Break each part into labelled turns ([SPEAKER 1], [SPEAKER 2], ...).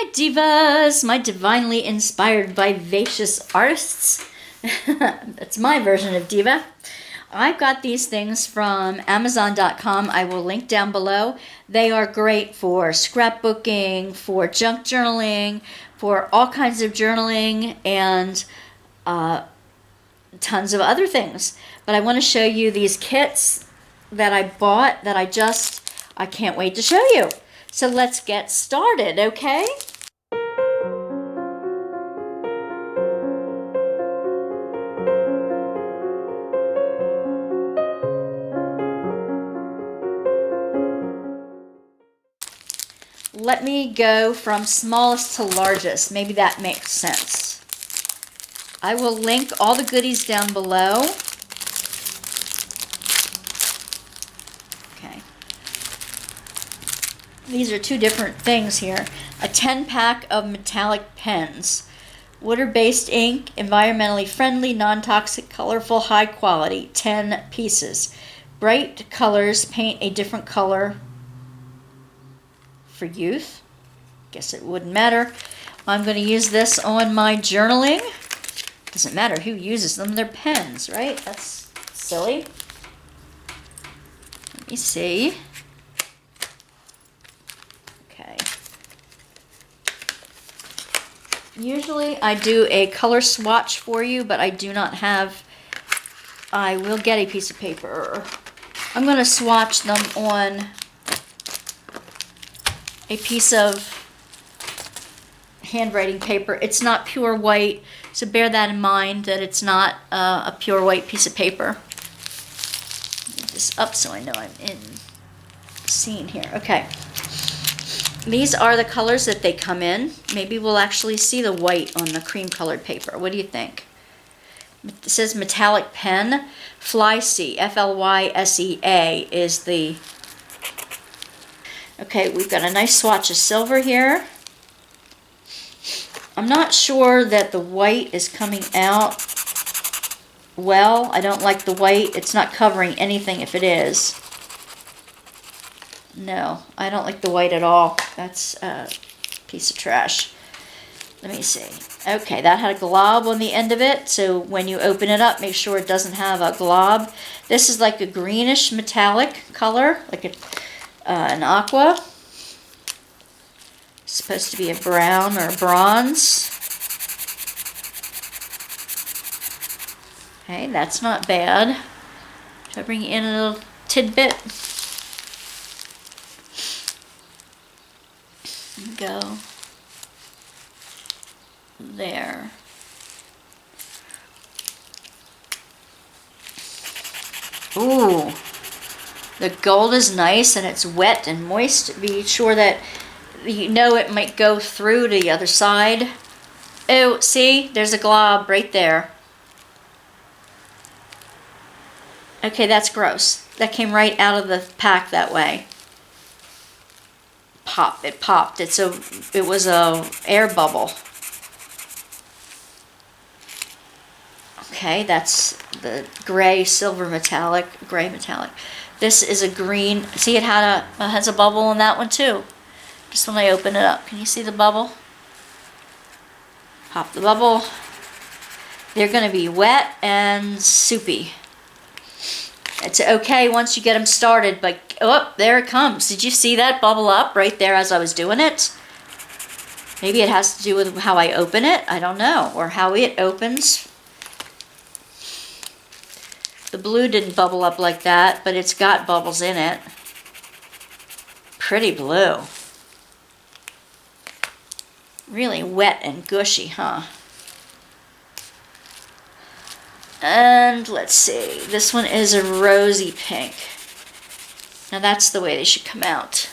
[SPEAKER 1] Hi divas, my divinely inspired vivacious artists. That's my version of diva. I've got these things from Amazon.com. I will link down below. They are great for scrapbooking, for junk journaling, for all kinds of journaling, and tons of other things. But I want to show you these kits that I bought that I can't wait to show you. So let's get started, okay? Let me go from smallest to largest. Maybe that makes sense. I will link all the goodies down below. Okay. These are two different things here. A 10-pack of metallic pens. Water-based ink, environmentally friendly, non-toxic, colorful, high quality. 10 pieces. Bright colors paint a different color for youth. Guess it wouldn't matter. I'm going to use this on my journaling. Doesn't matter who uses them. They're pens, right? That's silly. Let me see. Okay. Usually I do a color swatch for you, but I do not have. I will get a piece of paper. I'm going to swatch them on a piece of handwriting paper. It's not pure white, so bear that in mind that it's not a pure white piece of paper. Move this up so I know I'm in the scene here. Okay. These are the colors that they come in. Maybe we'll actually see the white on the cream colored paper. What do you think? It says metallic pen. Flysea, F-L-Y-S-E-A is the. Okay, we've got a nice swatch of silver here. I'm not sure that the white is coming out well. I don't like the white. It's not covering anything if it is. No, I don't like the white at all. That's a piece of trash. Let me see. Okay, that had a glob on the end of it, so when you open it up, make sure it doesn't have a glob. This is like a greenish metallic color, like an aqua. It's supposed to be a brown or a bronze. Okay, that's not bad. Should I bring in a little tidbit? Go there. Ooh. The gold is nice and it's wet and moist. Be sure that you know it might go through to the other side. Oh, see? There's a glob right there. Okay, that's gross. That came right out of the pack that way. Pop. It popped. It was a air bubble. Okay, that's the gray silver metallic, gray metallic. This is a green. See, it has a bubble on that one too. Just when I open it up. Can you see the bubble? Pop the bubble. They're going to be wet and soupy. It's okay once you get them started, but oh, there it comes. Did you see that bubble up right there as I was doing it? Maybe it has to do with how I open it. I don't know. Or how it opens. The blue didn't bubble up like that, but it's got bubbles in it. Pretty blue. Really wet and gushy, huh? And let's see. This one is a rosy pink. Now that's the way they should come out.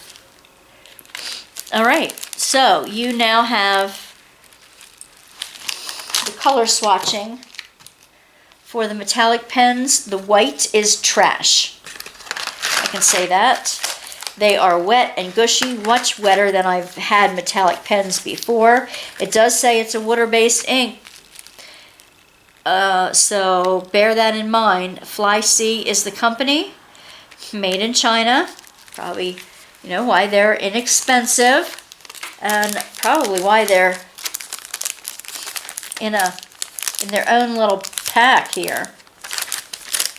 [SPEAKER 1] Alright, so you now have the color swatching. For the metallic pens, the white is trash. I can say that. They are wet and gushy, much wetter than I've had metallic pens before. It does say it's a water-based ink, so bear that in mind. Flysea is the company, made in China. Probably, you know why they're inexpensive. and probably why they're in their own little pack here.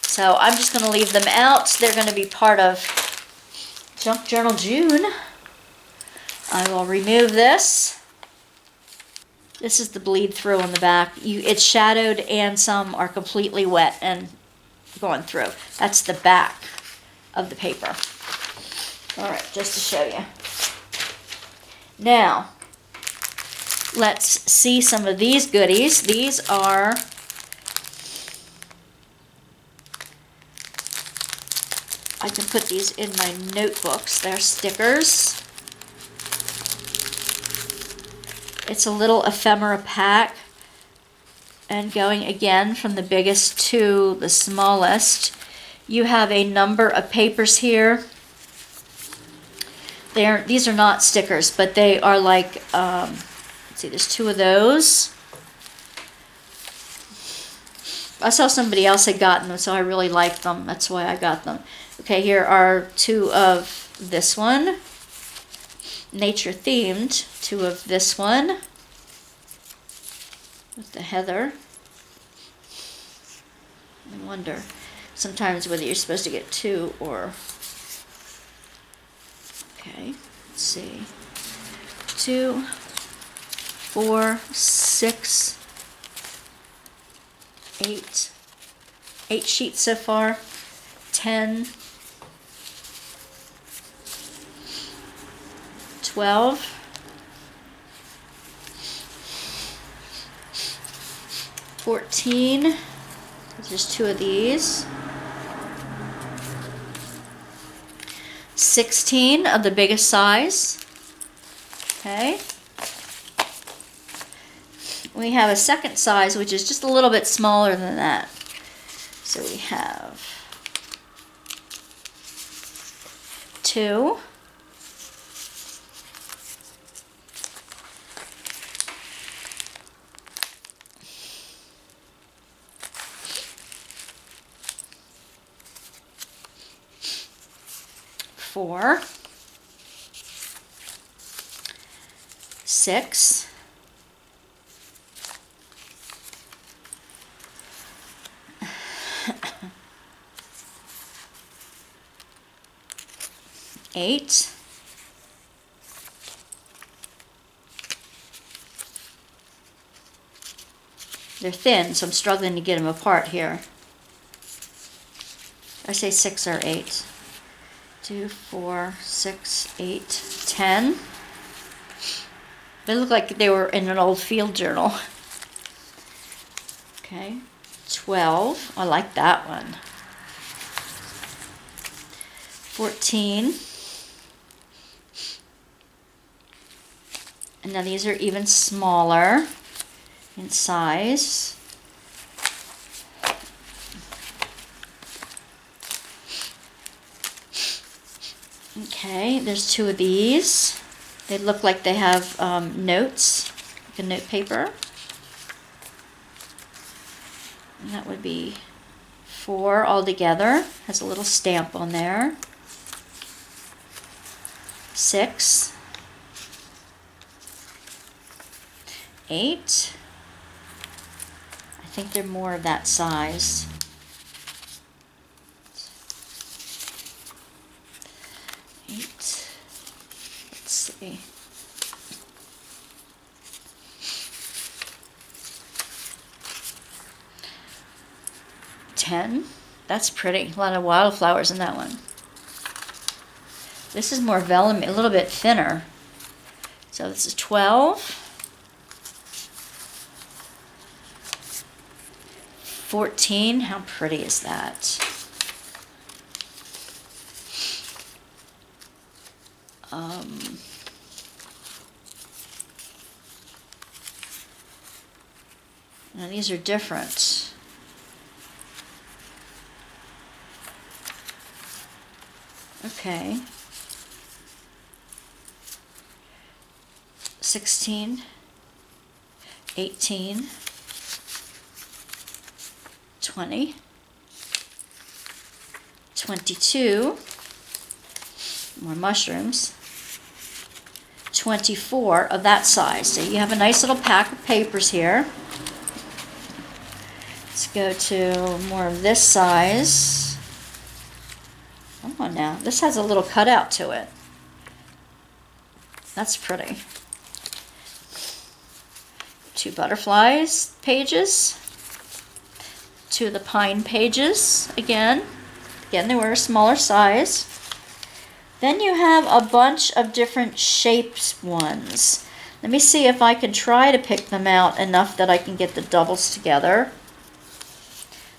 [SPEAKER 1] So I'm just going to leave them out. They're going to be part of Junk Journal June. I will remove this. This is the bleed through on the back. It's shadowed and some are completely wet and going through. That's the back of the paper. All right, just to show you. Now, let's see some of these goodies. These are I can put these in my notebooks. They're stickers. It's a little ephemera pack. And going again from the biggest to the smallest, you have a number of papers here. These are not stickers, but they are like, let's see, there's 2 of those. I saw somebody else had gotten them, so I really liked them. That's why I got them. Okay, here are 2 of this one. Nature themed. 2 of this one. With the heather. I wonder sometimes whether you're supposed to get 2 or... Okay, let's see. 2, 4, 6, 8. 8 sheets so far. 10, 12, 14. There's 2 of these. 16 of the biggest size. Okay. We have a second size, which is just a little bit smaller than that. So we have 2. 4, 6, 8, 'They're thin, so I'm struggling to get them apart here. I say 6 or 8. 2, 4, 6, 8, 10. They look like they were in an old field journal. Okay, 12. I like that one. 14. And now these are even smaller in size. Okay, there's 2 of these. They look like they have notes, like a note paper. And that would be 4 altogether. Has a little stamp on there. 6. 8. I think they're more of that size. 8. Let's see. 10. That's pretty. A lot of wildflowers in that one. This is more vellum, a little bit thinner. So this is 12. 14. How pretty is that? Now these are different. Okay. 16, 18, 20, 22, more mushrooms, 24 of that size. So you have a nice little pack of papers here. Let's go to more of this size. Come on now. This has a little cutout to it. That's pretty. 2 butterflies pages. 2 of the pine pages again. Again, they were a smaller size. Then you have a bunch of different shapes ones. Let me see if I can try to pick them out enough that I can get the doubles together.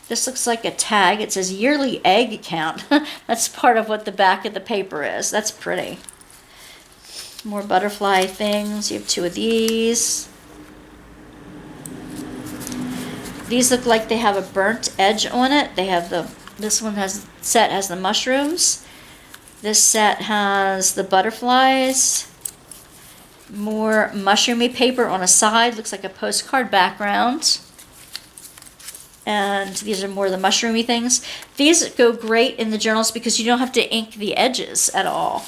[SPEAKER 1] This looks like a tag. It says yearly egg count. That's part of what the back of the paper is. That's pretty. More butterfly things. You have 2 of these. These look like they have a burnt edge on it. They have this one set has the mushrooms. This set has the butterflies. More mushroomy paper on a side. Looks like a postcard background. And these are more of the mushroomy things. These go great in the journals because you don't have to ink the edges at all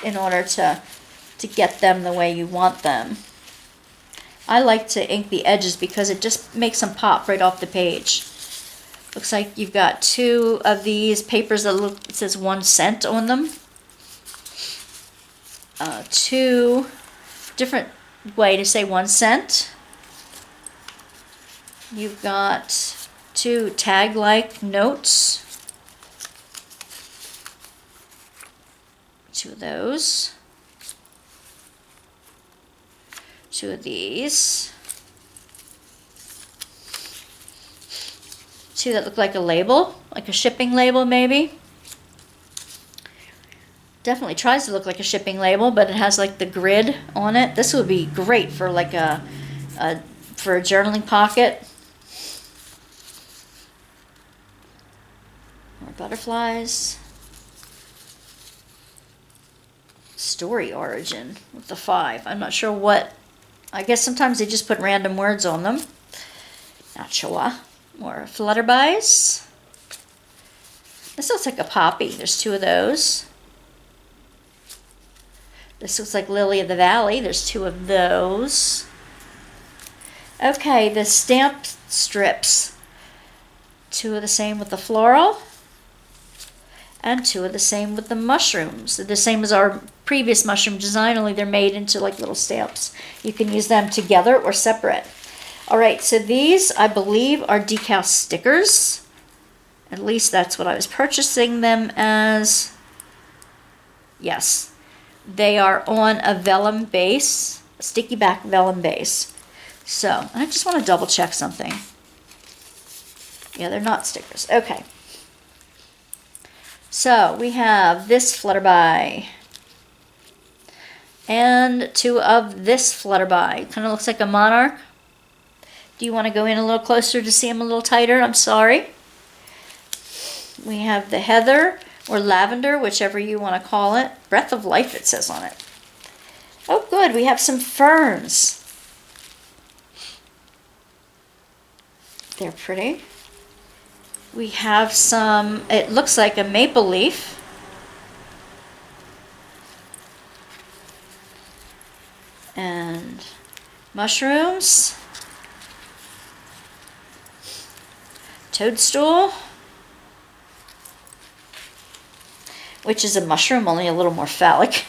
[SPEAKER 1] in order to get them the way you want them. I like to ink the edges because it just makes them pop right off the page. Looks like you've got 2 of these papers that look, it says 1 cent on them. 2 different way to say 1 cent. You've got 2 tag-like notes. 2 of those. 2 of these. 2 that look like a label, like a shipping label maybe. Definitely tries to look like a shipping label, but it has like the grid on it. This would be great for like for a journaling pocket. More butterflies. Story origin with the 5. I'm not sure what. I guess sometimes they just put random words on them. Not sure. More flutterbys. This looks like a poppy. There's 2 of those. This looks like Lily of the Valley. There's 2 of those. Okay, the stamp strips. 2 of the same with the floral. And 2 of the same with the mushrooms. They're the same as our previous mushroom design, only they're made into like little stamps. You can use them together or separate. All right, so these, I believe, are decal stickers. At least that's what I was purchasing them as. Yes, they are on a vellum base, a sticky back vellum base. So I just want to double check something. Yeah, they're not stickers. Okay. So we have this flutterby and 2 of this flutterby. Kind of looks like a monarch. Do you want to go in a little closer to see them a little tighter? I'm sorry. We have the heather or lavender, whichever you want to call it. Breath of life, it says on it. Oh, good. We have some ferns. They're pretty. We have some, it looks like a maple leaf. And mushrooms. Toadstool. Which is a mushroom, only a little more phallic.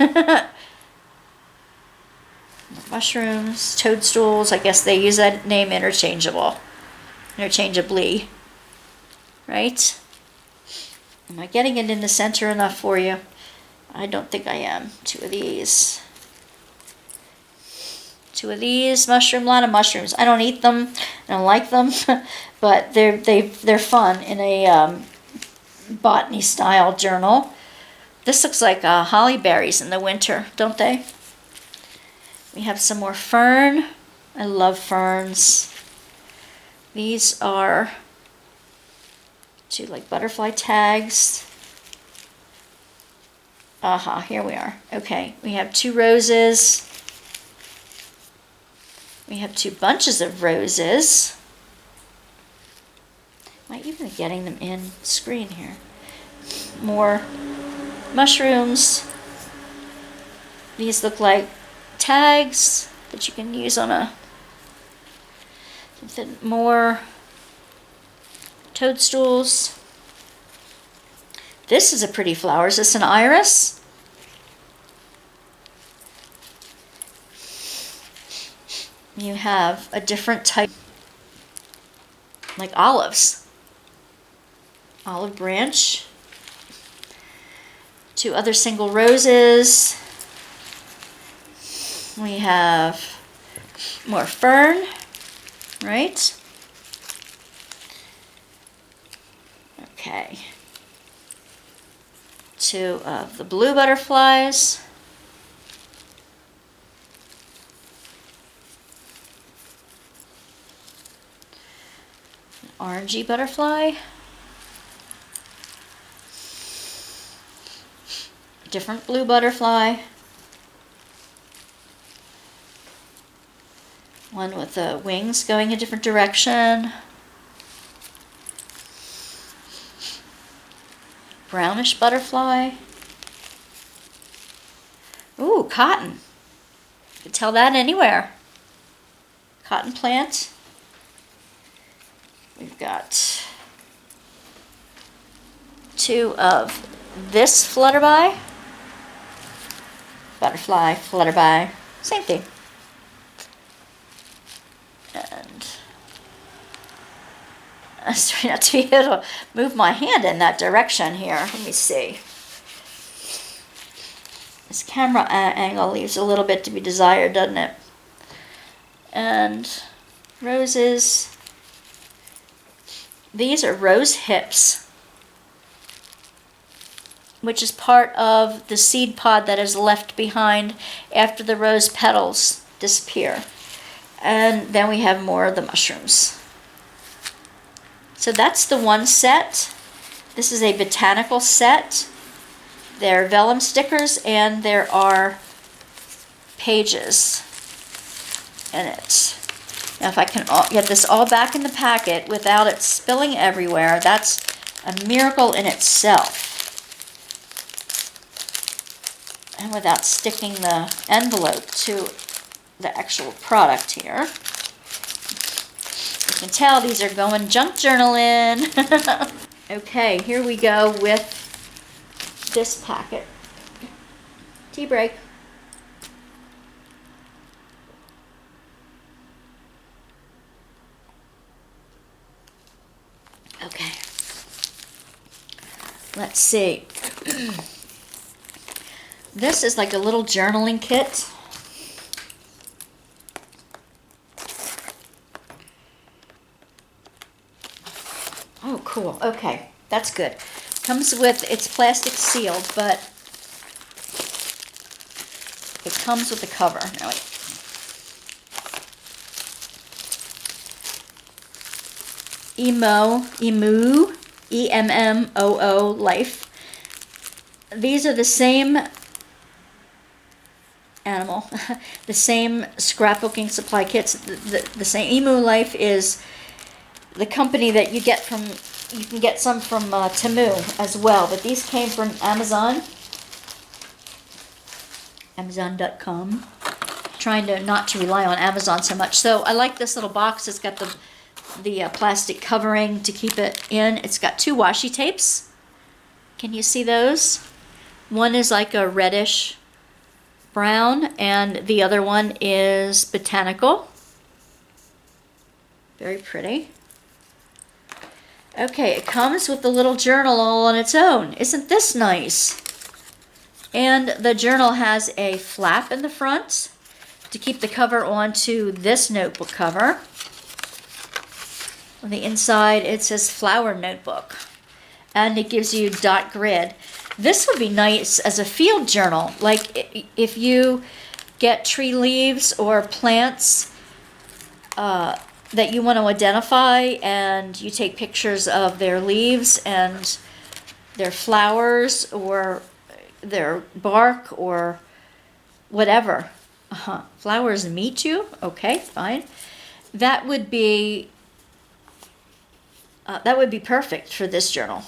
[SPEAKER 1] Mushrooms, toadstools, I guess they use that name interchangeably. Right? Am I getting it in the center enough for you? I don't think I am. 2 of these. 2 of these, a lot of mushrooms. I don't eat them, I don't like them, but they're fun in a botany style journal. This looks like holly berries in the winter, don't they? We have some more fern. I love ferns. These are 2 like butterfly tags. Here we are. Okay, we have 2 roses. We have 2 bunches of roses. Am I even getting them in screen here? More mushrooms. These look like tags that you can use on a something more. Toadstools. This is a pretty flower. Is this an iris? You have a different type, like olives. Olive branch. 2 other single roses. We have more fern, right? Okay. 2 of the blue butterflies. An orangey butterfly. A different blue butterfly. One with the wings going a different direction. Brownish butterfly. Ooh, cotton. You can tell that anywhere. Cotton plant. We've got 2 of this flutterby. Butterfly, flutterby, same thing. And I'm trying not to be able to move my hand in that direction here. Let me see. This camera angle leaves a little bit to be desired, doesn't it? And roses. These are rose hips, which is part of the seed pod that is left behind after the rose petals disappear. And then we have more of the mushrooms. So that's the one set. This is a botanical set. There are vellum stickers and there are pages in it. Now if I can get this all back in the packet without it spilling everywhere, that's a miracle in itself. And without sticking the envelope to the actual product here. You can tell these are going junk journal in. Okay, here we go with this packet. Tea break. Okay. Let's see. This is like a little journaling kit. Oh, cool. Okay, that's good. Comes with, it's plastic sealed, but it comes with the cover. Now wait. EMMOO, E-M-M-O-O, Life. These are the same animal, the same scrapbooking supply kits. The same. Emu Life is the company that you get from, you can get some from Temu as well, but these came from Amazon, Amazon.com. Trying to not to rely on Amazon so much. So I like this little box. It's got the plastic covering to keep it in. It's got 2 washi tapes. Can you see those? One is like a reddish brown, and the other one is botanical. Very pretty. Okay, it comes with the little journal all on its own. Isn't this nice? And the journal has a flap in the front to keep the cover onto this notebook cover. On the inside, it says Flower Notebook, and it gives you dot grid. This would be nice as a field journal, like if you get tree leaves or plants that you want to identify, and you take pictures of their leaves and their flowers or their bark or whatever. Flowers meet you? Okay, fine. That would be perfect for this journal.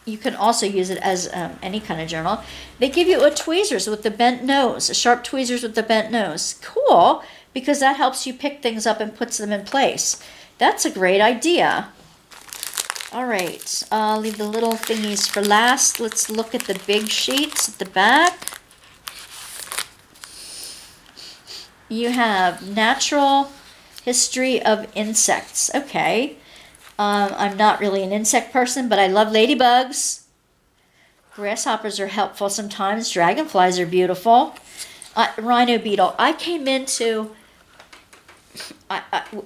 [SPEAKER 1] You can also use it as any kind of journal. They give you a tweezers with the bent nose, a sharp tweezers with the bent nose. Cool, because that helps you pick things up and puts them in place. That's a great idea. All right, I'll leave the little thingies for last. Let's look at the big sheets at the back. You have Natural History of Insects. Okay. I'm not really an insect person, but I love ladybugs. Grasshoppers are helpful sometimes. Dragonflies are beautiful. Rhino beetle. I came into...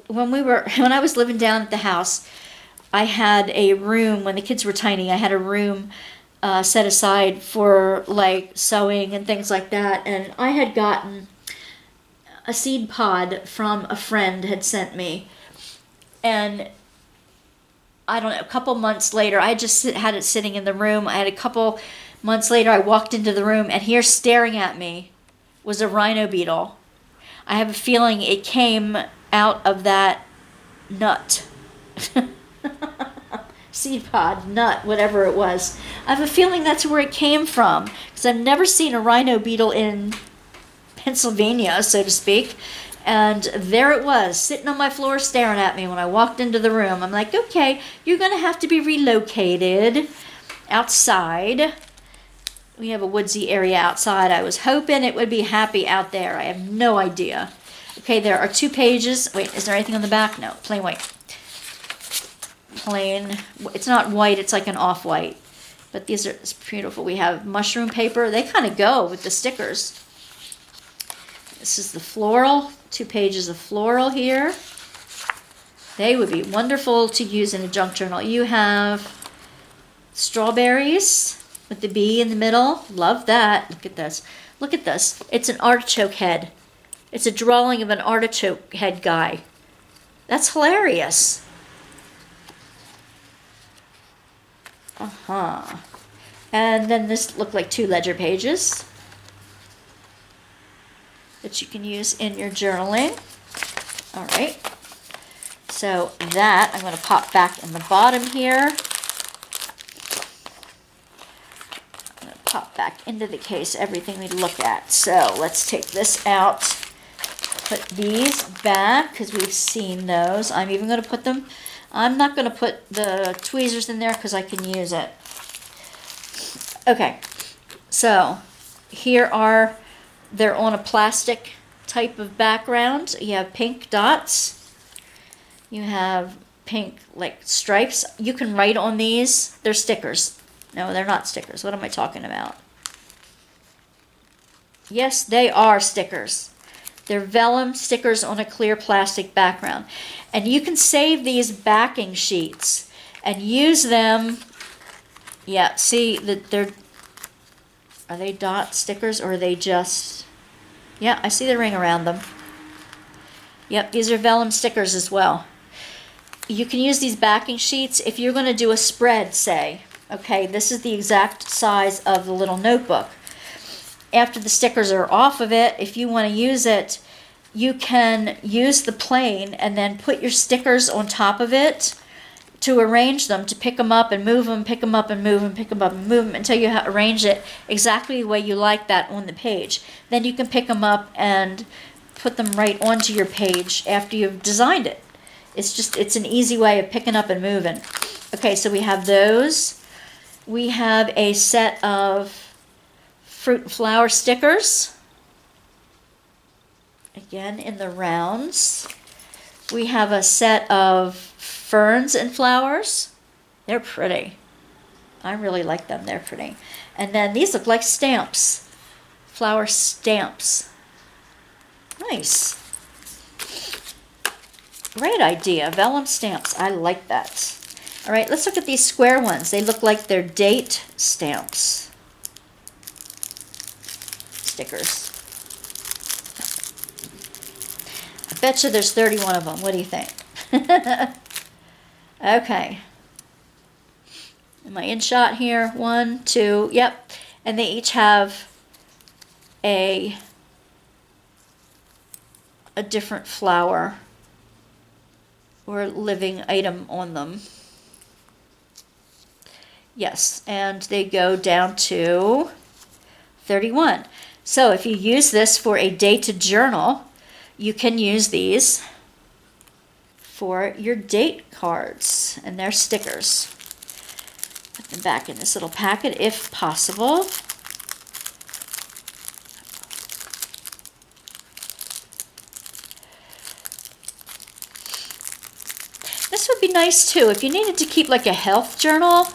[SPEAKER 1] when I was living down at the house, I had a room, when the kids were tiny, I had a room set aside for like sewing and things like that. And I had gotten a seed pod from a friend had sent me. And I don't know, a couple months later, I just had it sitting in the room. I had a couple months later, I walked into the room, and here staring at me was a rhino beetle. I have a feeling it came out of that nut. Seed pod, nut, whatever it was. I have a feeling that's where it came from, because I've never seen a rhino beetle in Pennsylvania, so to speak. And there it was, sitting on my floor staring at me when I walked into the room. I'm like, okay, you're going to have to be relocated outside. We have a woodsy area outside. I was hoping it would be happy out there. I have no idea. Okay, there are 2 pages. Wait, is there anything on the back? No, plain white. Plain. It's not white, it's like an off-white. But these are beautiful. We have mushroom paper. They kind of go with the stickers. This is the floral. 2 pages of floral here. They would be wonderful to use in a junk journal. You have strawberries with the bee in the middle. Love that. Look at this. Look at this. It's an artichoke head. It's a drawing of an artichoke head guy. That's hilarious. And then this looked like 2 ledger pages that you can use in your journaling. All right. So that I'm going to pop back in the bottom here. I'm going to pop back into the case everything we look at. So let's take this out. Put these back because we've seen those. I'm even going to put them. I'm not going to put the tweezers in there because I can use it. Okay. So here are... They're on a plastic type of background. You have pink dots. You have pink like stripes. You can write on these. They're stickers. No, they're not stickers. What am I talking about? Yes, they are stickers. They're vellum stickers on a clear plastic background. And you can save these backing sheets and use them. Yeah, see that they're... Are they dot stickers or are they just... Yeah, I see the ring around them. Yep, these are vellum stickers as well. You can use these backing sheets if you're going to do a spread, say. Okay, this is the exact size of the little notebook. After the stickers are off of it, if you want to use it, you can use the plane and then put your stickers on top of it to arrange them, to pick them up and move them, pick them up and move them, pick them up and move them until you arrange it exactly the way you like that on the page. Then you can pick them up and put them right onto your page after you've designed it. It's an easy way of picking up and moving. Okay, so we have those. We have a set of fruit and flower stickers. Again, in the rounds. We have a set of ferns and flowers. They're pretty. I really like them. They're pretty. And then these look like stamps. Flower stamps. Nice. Great idea. Vellum stamps. I like that. All right, let's look at these square ones. They look like they're date stamps. Stickers. I bet you there's 31 of them. What do you think? Okay. Am I in shot here? 1, 2, yep. And they each have a different flower or living item on them. Yes, and they go down to 31. So if you use this for a dated journal, you can use these for your date cards, and they're stickers. Put them back in this little packet if possible. This would be nice too if you needed to keep like a health journal,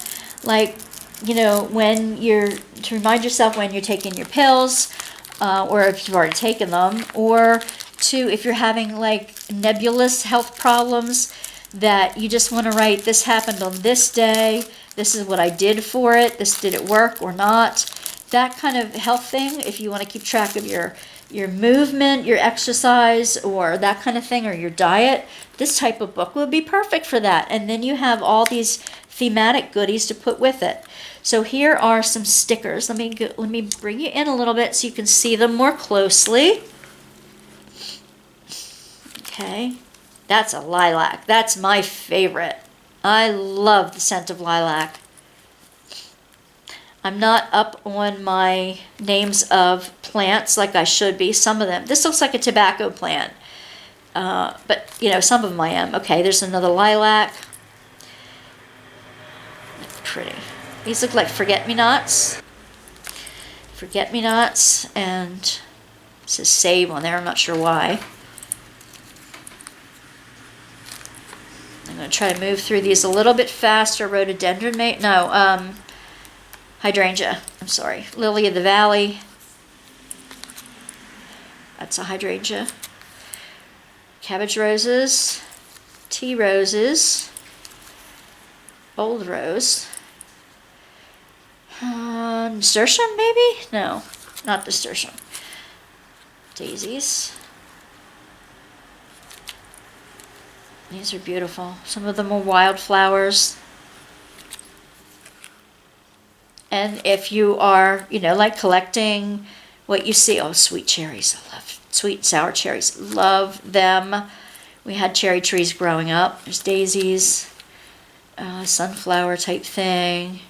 [SPEAKER 1] like, you know, when you're, to remind yourself when you're taking your pills, or if you've already taken them, or to, if you're having like nebulous health problems that you just want to write, this happened on this day, this is what I did for it, did it work or not? That kind of health thing, if you want to keep track of your movement, your exercise, or that kind of thing, or your diet, this type of book would be perfect for that. And then you have all these thematic goodies to put with it. So here are some stickers. Let me bring you in a little bit so you can see them more closely. Okay, that's a lilac. That's my favorite. I love the scent of lilac. I'm not up on my names of plants like I should be. Some of them. This looks like a tobacco plant. But, you know, some of them I am. Okay, there's another lilac. Pretty. These look like forget-me-nots. Forget-me-nots. And it says save on there. I'm not sure why. I'm going to try to move through these a little bit faster. Rhododendron, hydrangea. I'm sorry. Lily of the Valley. That's a hydrangea. Cabbage roses. Tea roses. Bold rose. Nasturtium, maybe? No, not nasturtium. Daisies. These are beautiful. Some of them are wildflowers. And if you are, you know, like collecting what you see, oh, sweet cherries. I love sweet sour cherries. Love them. We had cherry trees growing up. There's daisies, sunflower type thing,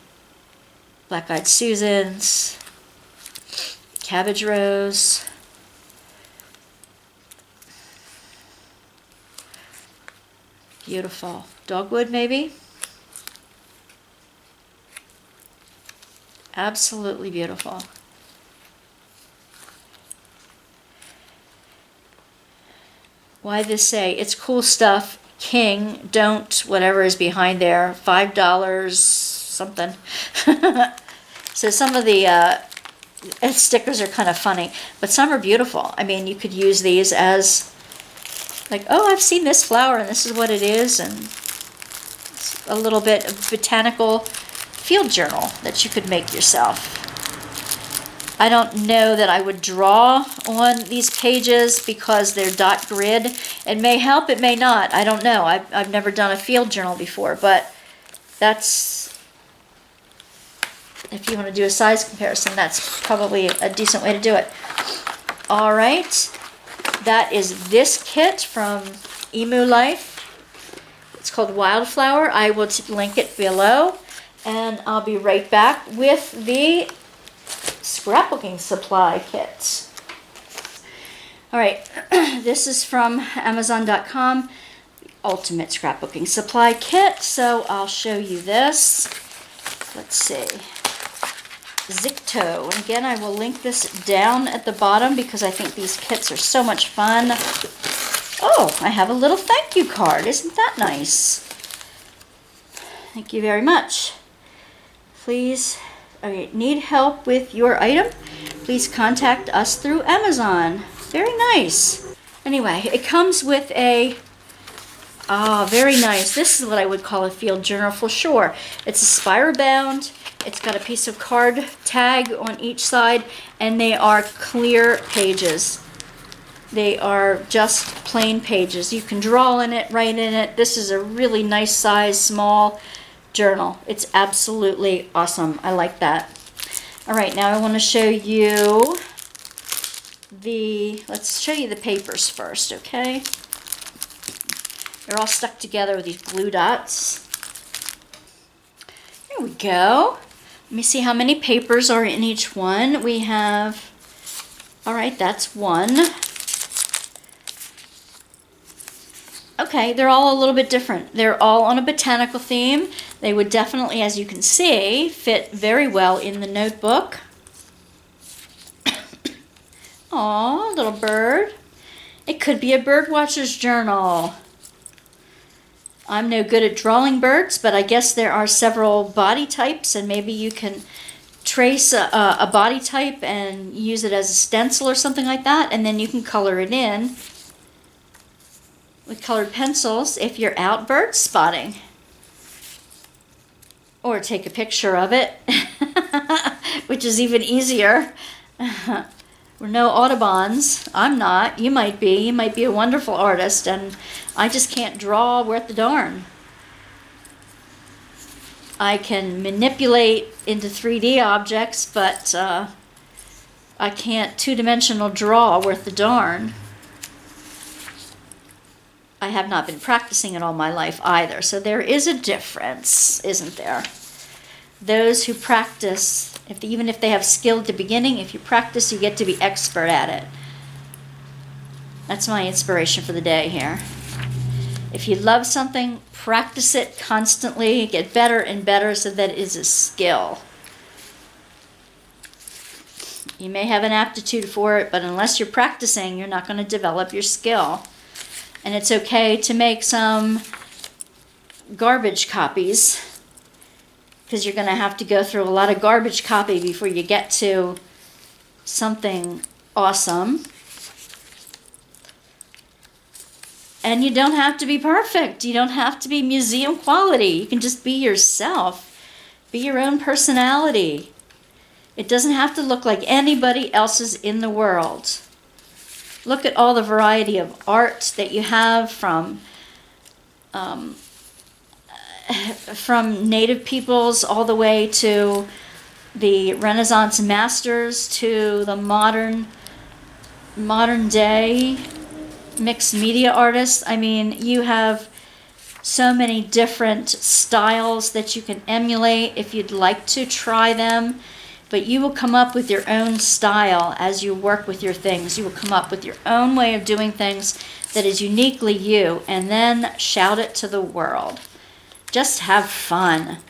[SPEAKER 1] black-eyed Susans, cabbage rose. Beautiful. Dogwood, maybe? Absolutely beautiful. Why this say? It's cool stuff. King, don't, whatever is behind there. $5 something. So some of the stickers are kind of funny, but some are beautiful. I mean, you could use these as like, oh, I've seen this flower and this is what it is, and it's a little bit of botanical field journal that you could make yourself. I don't know that I would draw on these pages because they're dot grid. It may help, it may not. I don't know. I've never done a field journal before, but that's, if you want to do a size comparison, that's probably a decent way to do it. All right. That is this kit from Emu Life. It's called Wildflower. I will link it below. And I'll be right back with the scrapbooking supply kit. All right, this is from Amazon.com, Ultimate Scrapbooking Supply Kit. So I'll show you this. Let's see. Zicto. And again, I will link this down at the bottom because I think these kits are so much fun. Oh, I have a little thank you card. Isn't that nice? Thank you very much. Please, okay, need help with your item? Please contact us through Amazon. Very nice. Anyway, it comes with a, very nice. This is what I would call a field journal for sure. It's a spiral bound. It's got a piece of card tag on each side, and they are clear pages. They are just plain pages. You can draw in it, write in it. This is a really nice size, small journal. It's absolutely awesome. I like that. All right, now I want to show you let's show you the papers first, okay? They're all stuck together with these glue dots. There we go. Let me see how many papers are in each one. We have, all right, that's one. Okay, they're all a little bit different. They're all on a botanical theme. They would definitely, as you can see, fit very well in the notebook. Aw, little bird. It could be a bird watcher's journal. I'm no good at drawing birds, but I guess there are several body types, and maybe you can trace a body type and use it as a stencil or something like that, and then you can color it in with colored pencils if you're out bird spotting. Or take a picture of it, which is even easier. We're no Audubons. I'm not. You might be. You might be a wonderful artist, and I just can't draw worth the darn. I can manipulate into 3D objects, but I can't two-dimensional draw worth the darn. I have not been practicing it all my life either, so there is a difference, isn't there? Those who practice, even if they have skill at the beginning, if you practice, you get to be expert at it. That's my inspiration for the day here. If you love something, practice it constantly, get better and better so that it is a skill. You may have an aptitude for it, but unless you're practicing, you're not going to develop your skill. And it's okay to make some garbage copies, because you're going to have to go through a lot of garbage copy before you get to something awesome. And you don't have to be perfect. You don't have to be museum quality. You can just be yourself. Be your own personality. It doesn't have to look like anybody else's in the world. Look at all the variety of art that you have from native peoples all the way to the Renaissance masters to the modern day mixed media artists. I mean, you have so many different styles that you can emulate if you'd like to try them. But you will come up with your own style as you work with your things. You will come up with your own way of doing things that is uniquely you, and then shout it to the world. Just have fun.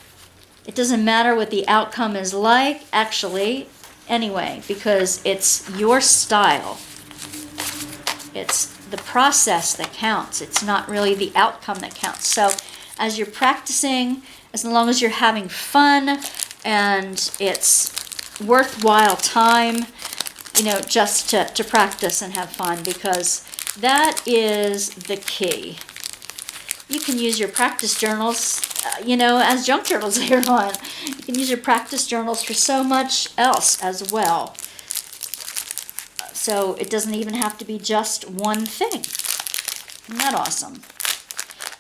[SPEAKER 1] It doesn't matter what the outcome is like, actually, anyway, because it's your style. It's the process that counts. It's not really the outcome that counts. So as you're practicing, as long as you're having fun and it's worthwhile time, just to practice and have fun, because that is the key. You can use your practice journals, as junk journals later on. You can use your practice journals for so much else as well. So it doesn't even have to be just one thing. Isn't that awesome?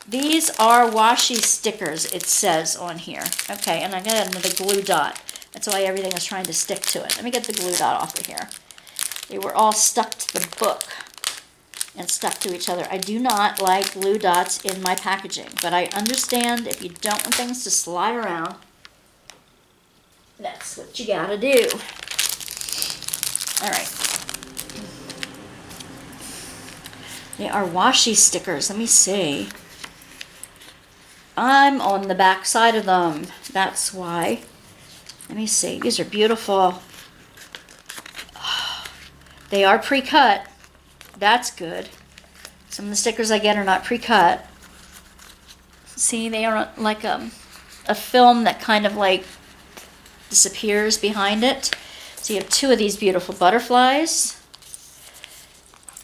[SPEAKER 1] These are washi stickers, it says on here. Okay, and I got another glue dot. That's why everything is trying to stick to it. Let me get the glue dot off of here. They were all stuck to the book and stuck to each other. I do not like glue dots in my packaging, but I understand if you don't want things to slide around, that's what you gotta do. All right. They are washi stickers. Let me see. I'm on the back side of them. That's why. Let me see. These are beautiful. They are pre-cut. That's good. Some of the stickers I get are not pre-cut. See, they are like a film that kind of like disappears behind it. So you have two of these beautiful butterflies.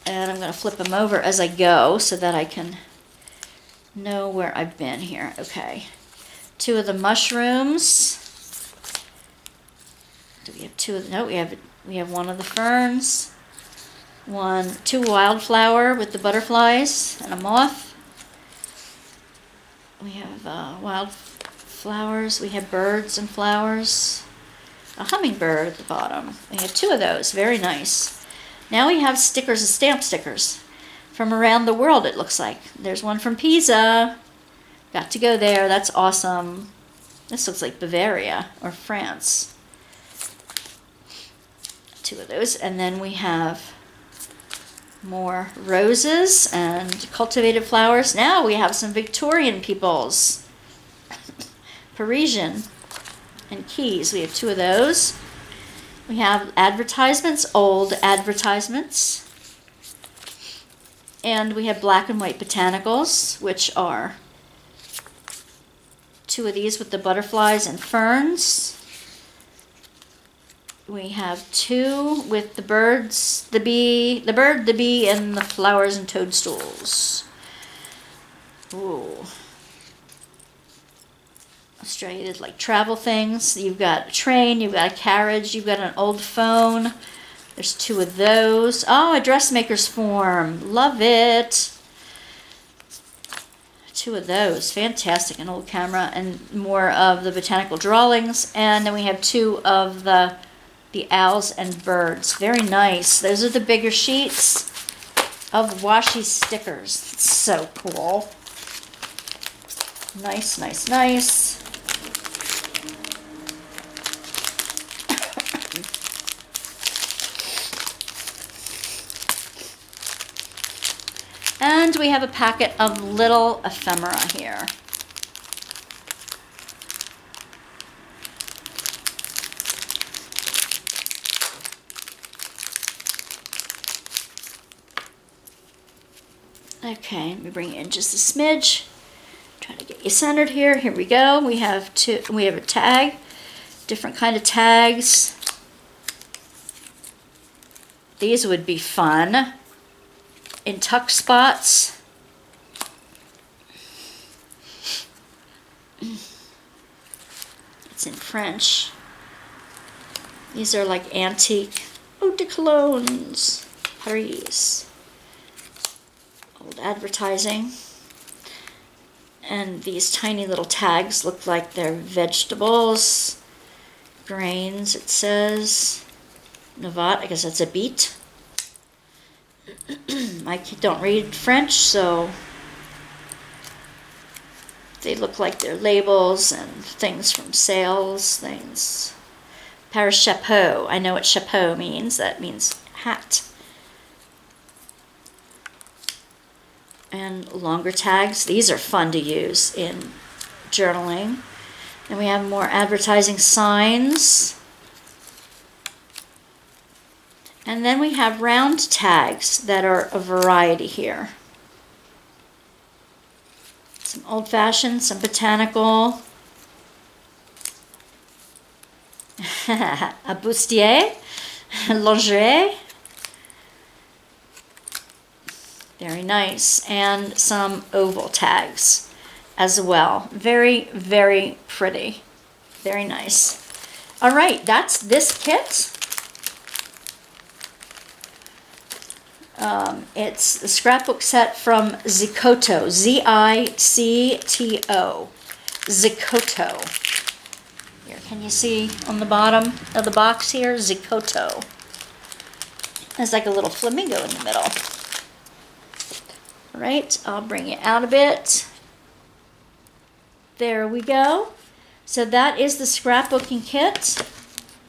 [SPEAKER 1] And I'm going to flip them over as I go so that I can know where I've been here. Okay. Two of the mushrooms. Do we have two of the, no, we have one of the ferns. Two wildflower with the butterflies and a moth. We have wildflowers. We have birds and flowers. A hummingbird at the bottom. We have two of those. Very nice. Now we have stickers and stamp stickers from around the world, it looks like. There's one from Pisa. Got to go there. That's awesome. This looks like Bavaria or France. 2 of those. And then we have more roses and cultivated flowers. Now we have some Victorian peoples. Parisian and keys. We have 2 of those. We have advertisements, old advertisements. And we have black and white botanicals, which are 2 of these with the butterflies and ferns. We have 2 with the birds, the bird, the bee, and the flowers and toadstools. Ooh. Australia did like travel things. You've got a train, you've got a carriage, you've got an old phone. There's 2 of those. Oh, a dressmaker's form. Love it. 2 of those. Fantastic. An old camera and more of the botanical drawings. And then we have 2 of the owls and birds. Very nice. Those are the bigger sheets of washi stickers. It's so cool. Nice, nice, nice. And we have a packet of little ephemera here. Okay, let me bring it in just a smidge. Trying to get you centered here. Here we go. We have a tag, different kind of tags. These would be fun in tuck spots. It's in French. These are like antique eau de colognes, Paris. Old advertising. And these tiny little tags look like they're vegetables, grains, it says. Navat, I guess that's a beet. I don't read French, so they look like they're labels and things from sales, things. Paris chapeau, I know what chapeau means. That means hat. And longer tags. These are fun to use in journaling. And we have more advertising signs. And then we have round tags that are a variety here. Some old-fashioned, some botanical. A bustier, lingerie. Very nice. And some oval tags as well. Very, very pretty. Very nice. All right, that's this kit. It's the scrapbook set from Zicotto. Z-I-C-T-O. Zicotto. Here, can you see on the bottom of the box here? Zicotto. There's like a little flamingo in the middle. All right, I'll bring it out a bit. There we go. So that is the scrapbooking kit.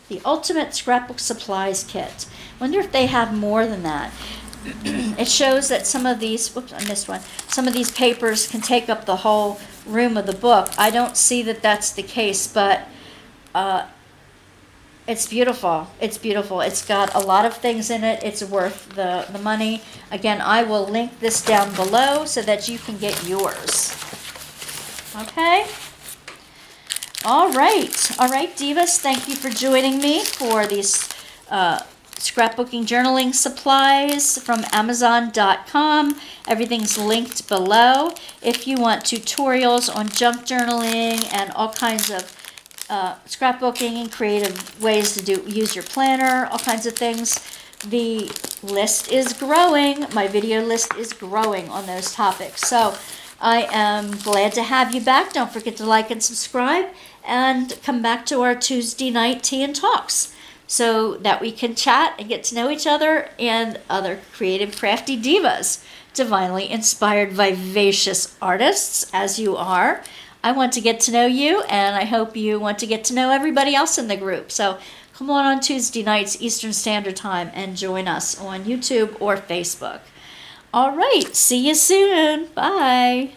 [SPEAKER 1] The Ultimate Scrapbook Supplies Kit. Wonder if they have more than that. It shows that some of these, whoops, I missed one. Some of these papers can take up the whole room of the book. I don't see that that's the case, but it's beautiful. It's beautiful. It's got a lot of things in it. It's worth the money. Again, I will link this down below so that you can get yours. Okay? All right. All right, Divas, thank you for joining me for these scrapbooking journaling supplies from Amazon.com. Everything's linked below. If you want tutorials on junk journaling and all kinds of scrapbooking and creative ways to use your planner, all kinds of things, the list is growing. My video list is growing on those topics. So I am glad to have you back. Don't forget to like and subscribe and come back to our Tuesday night tea and talks so that we can chat and get to know each other and other creative, crafty divas, divinely inspired, vivacious artists, as you are. I want to get to know you, and I hope you want to get to know everybody else in the group. So come on Tuesday nights, Eastern Standard Time, and join us on YouTube or Facebook. All right, see you soon. Bye.